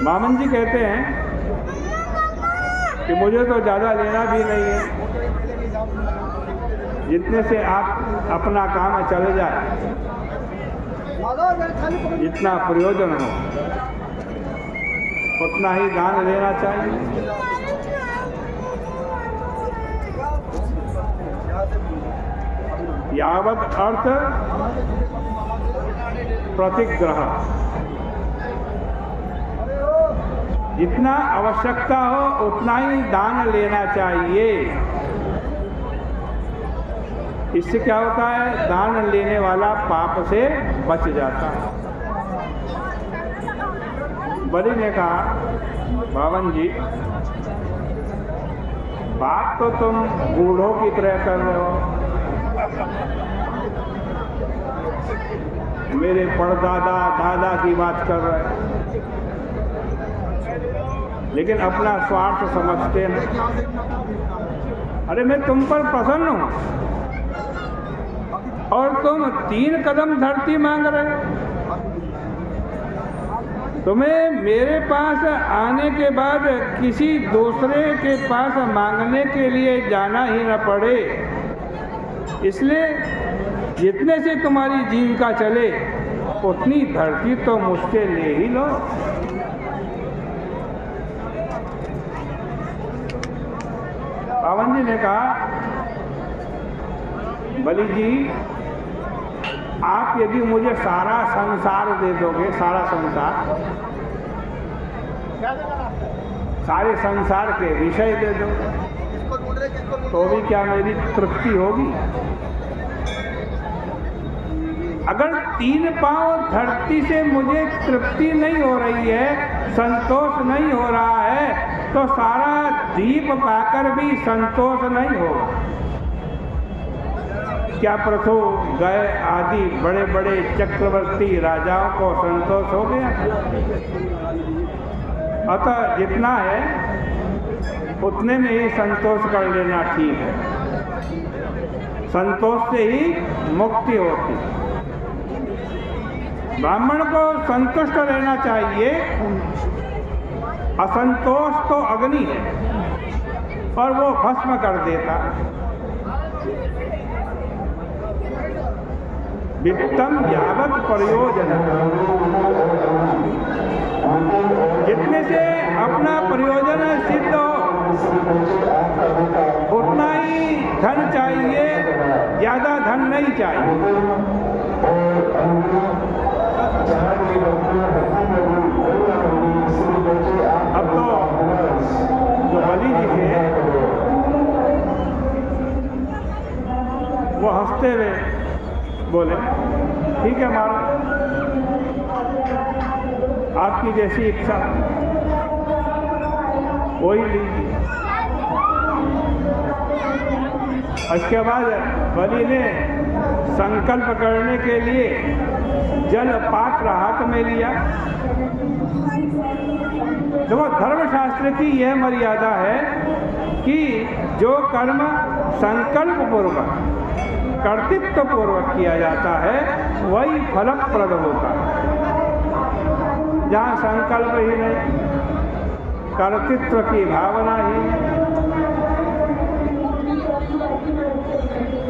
वामन जी कहते हैं कि मुझे तो ज़्यादा लेना भी नहीं है, जितने से आप अपना काम चल जाए, जितना प्रयोजन हो उतना ही दान देना चाहिए। यावत अर्थ प्रतिग्रह, जितना आवश्यकता हो उतना ही दान लेना चाहिए। इससे क्या होता है, दान लेने वाला पाप से बच जाता है। बलि ने कहा, बावन जी बात तो तुम बूढ़ों की तरह कर रहे हो, मेरे परदादा दादा की बात कर रहे हैं, लेकिन अपना स्वार्थ समझते हैं। अरे मैं तुम पर प्रसन्न हूं और तुम 3 कदम धरती मांग रहे हो। तुम्हें मेरे पास आने के बाद किसी दूसरे के पास मांगने के लिए जाना ही न पड़े, इसलिए जितने से तुम्हारी जीविका चले उतनी धरती तो मुझसे ले ही लो। पावन जी ने कहा, बलि जी आप यदि मुझे सारा संसार दे दोगे, सारा संसार, सारे संसार के विषय दे दो, तो भी क्या मेरी तृप्ति होगी? अगर 3 पांव धरती से मुझे तृप्ति नहीं हो रही है, संतोष नहीं हो रहा है, तो सारा दीप पाकर भी संतोष नहीं होगा। क्या प्रथु गए आदि बड़े बड़े चक्रवर्ती राजाओं को संतोष हो गया? अतः जितना है उतने में ही संतोष कर लेना ठीक है। संतोष से ही मुक्ति होती है। ब्राह्मण को संतुष्ट रहना चाहिए। असंतोष तो अग्नि है और वो भस्म कर देता। वित्तम यावत प्रयोजन, जितने से अपना प्रयोजन सिद्ध हो उतना ही धन चाहिए, ज्यादा धन नहीं चाहिए। अब तो जो बलि जी थे वो हंसते हुए बोले, ठीक है महाराज, आपकी जैसी इच्छा वही लीजिए। इसके बाद बलि ने संकल्प करने के लिए जल पात्र हाथ में लिया। देखो धर्मशास्त्र की यह मर्यादा है कि जो कर्म संकल्प पूर्वक कर्तृत्व पूर्वक किया जाता है वही फलप्रद होता है। जहाँ संकल्प ही नहीं, कर्तृत्व की भावना ही नहीं,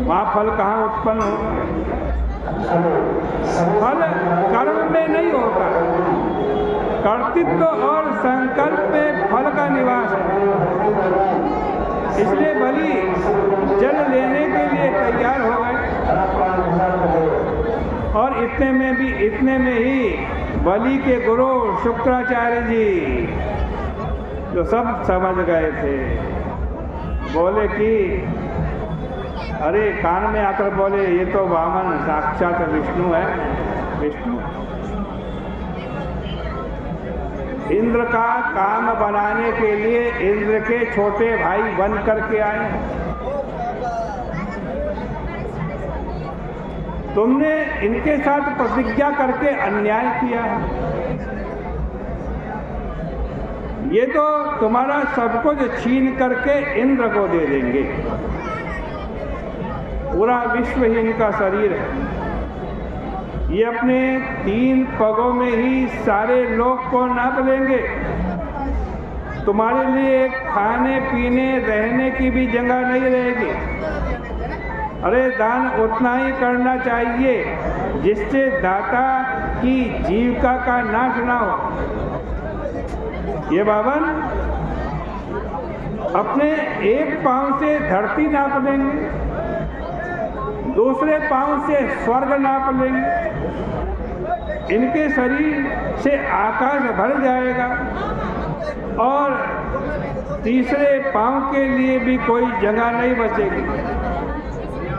वहाँ फल कहाँ उत्पन्न होगा? फल कर्म में नहीं होता, कर्तृत्व और संकल्प में फल का निवास है। इसलिए बलि जल लेने के लिए तैयार हो गए और इतने में ही बलि के गुरु शुक्राचार्य जी जो सब समझ गए थे, बोले कि अरे कान में आकर बोले, ये तो वामन साक्षात विष्णु है। विष्णु इंद्र का काम बनाने के लिए इंद्र के छोटे भाई बन करके आए। तुमने इनके साथ प्रतिज्ञा करके अन्याय किया है। ये तो तुम्हारा सब कुछ छीन करके इंद्र को दे देंगे। पूरा विश्व ही इनका शरीर है। ये अपने 3 पगों में ही सारे लोक को नाप लेंगे। तुम्हारे लिए खाने पीने रहने की भी जगह नहीं रहेगी। अरे दान उतना ही करना चाहिए जिससे दाता की जीविका का नाश ना हो। ये बावन अपने एक पांव से धरती नाप लेंगे, दूसरे पांव से स्वर्ग नाप लेंगे। इनके शरीर से आकाश भर जाएगा और तीसरे पांव के लिए भी कोई जगह नहीं बचेगी।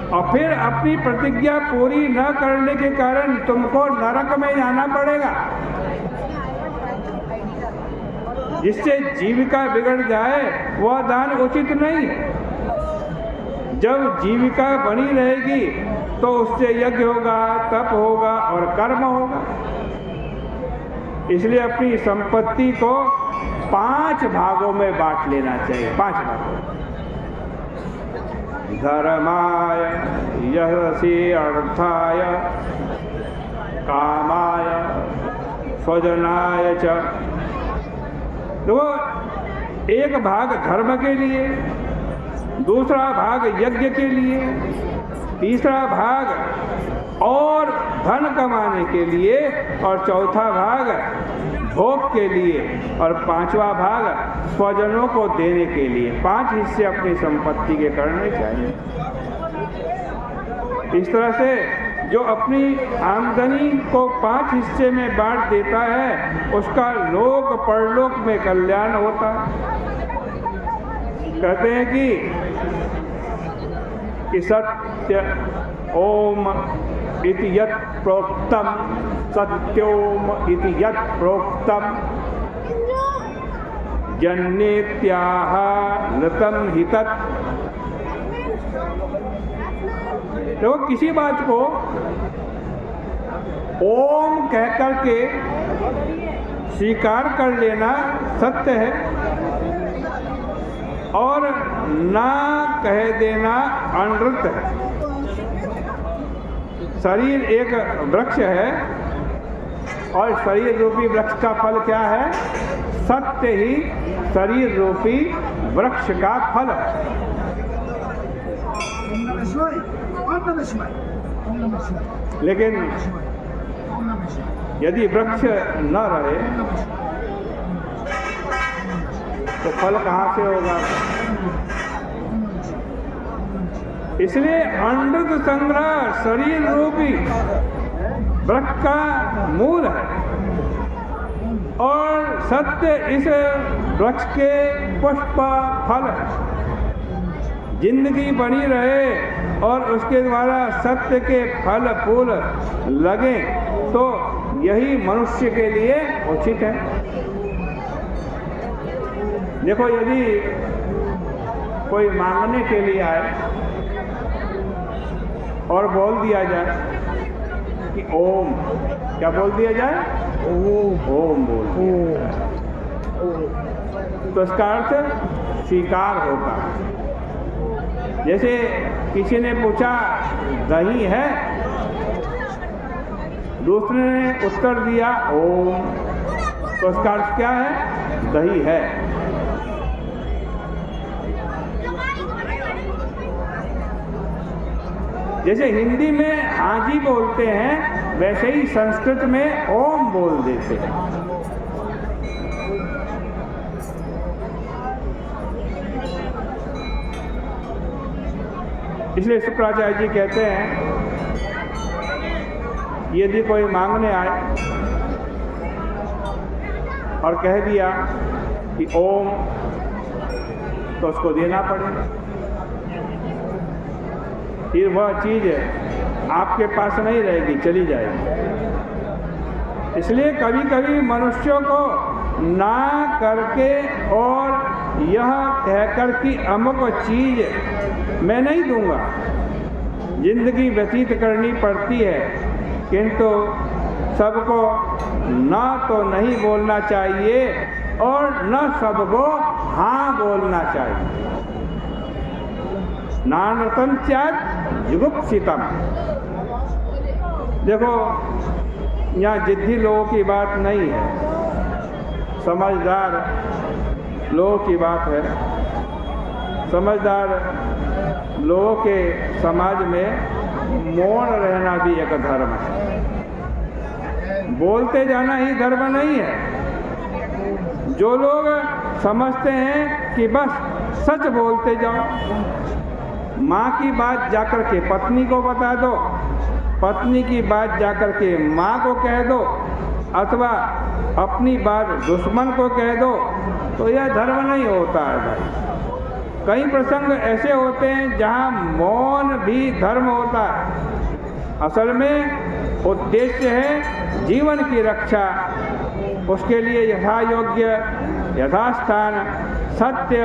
और फिर अपनी प्रतिज्ञा पूरी न करने के कारण तुमको नरक में जाना पड़ेगा, जिससे जीविका बिगड़ जाए वह दान उचित नहीं है। जब जीविका बनी रहेगी तो उससे यज्ञ होगा, तप होगा और कर्म होगा। इसलिए अपनी संपत्ति को 5 भागों में बांट लेना चाहिए। 5 भागों। धर्माय, यशसि, अर्थाय, कामाय, स्वजनाय च। तो एक भाग धर्म के लिए, दूसरा भाग यज्ञ के लिए, तीसरा भाग और धन कमाने के लिए और चौथा भाग भोग के लिए और 5वां भाग स्वजनों को देने के लिए। 5 हिस्से अपनी संपत्ति के करने चाहिए। इस तरह से जो अपनी आमदनी को 5 हिस्से में बांट देता है उसका लोक परलोक में कल्याण होता है। कहते हैं कि सत्य ओम इति यत् प्रोक्तम, सत्योम इति यत् प्रोक्तम, जन्येत्याह नृतम हितत्। तो किसी बात को ओम कह करके स्वीकार कर लेना सत्य है और ना कह देना अनृत है। शरीर एक वृक्ष है और शरीर रूपी वृक्ष का फल क्या है? सत्य ही शरीर रूपी वृक्ष का फल है। लेकिन यदि वृक्ष न रहे तो फल कहाँ से होगा? इसलिए अमृत संग्रह शरीर रूपी वृक्ष का मूल है और सत्य इस वृक्ष के पुष्प फल है। जिंदगी बनी रहे और उसके द्वारा सत्य के फल फूल लगे तो यही मनुष्य के लिए उचित है। देखो, यदि कोई मांगने के लिए आए और बोल दिया जाए कि ओम, क्या बोल दिया जाए? ओम बोल दिया जाए, तो इसका अर्थ स्वीकार होता है। जैसे किसी ने पूछा दही है, दूसरे ने उत्तर दिया ओम, तो इसका अर्थ क्या है? दही है। जैसे हिंदी में हाँ जी बोलते हैं वैसे ही संस्कृत में ओम बोल देते हैं। इसलिए शुक्राचार्य जी कहते हैं यदि कोई मांगने आए और कह दिया कि ओम, तो उसको देना पड़ेगा। फिर वह चीज़ आपके पास नहीं रहेगी, चली जाएगी। इसलिए कभी कभी मनुष्यों को ना करके और यह कहकर कि अमुक चीज़ मैं नहीं दूंगा, जिंदगी व्यतीत करनी पड़ती है, किंतु सबको ना तो नहीं बोलना चाहिए और न सबको हाँ बोलना चाहिए। नानृतं स्यात् जुगुप्सितम्। देखो, यहाँ जिद्दी लोगों की बात नहीं है, समझदार लोगों की बात है। समझदार लोगों के समाज में मौन रहना भी एक धर्म है। बोलते जाना ही धर्म नहीं है। जो लोग समझते हैं कि बस सच बोलते जाओ, माँ की बात जाकर के पत्नी को बता दो, पत्नी की बात जाकर के माँ को कह दो, अथवा अपनी बात दुश्मन को कह दो, तो यह धर्म नहीं होता है भाई। कई प्रसंग ऐसे होते हैं जहाँ मौन भी धर्म होता है। असल में उद्देश्य है जीवन की रक्षा, उसके लिए यथा योग्य, यथास्थान, सत्य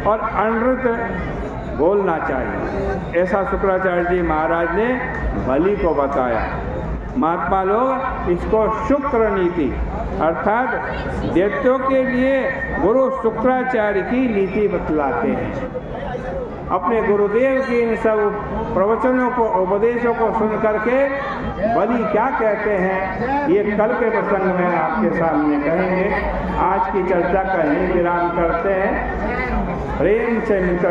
और अनृत बोलना चाहिए। ऐसा शुक्राचार्य जी महाराज ने बलि को बताया। महात्मा लोग इसको शुक्र नीति अर्थात दैत्यों के लिए गुरु शुक्राचार्य की नीति बतलाते हैं। अपने गुरुदेव की इन सब प्रवचनों को, उपदेशों को सुन करके बलि क्या कहते हैं, ये कल के प्रसंग में आपके सामने कहेंगे। आज की चर्चा का यहीं विराम करते हैं। प्रेम से मिलकर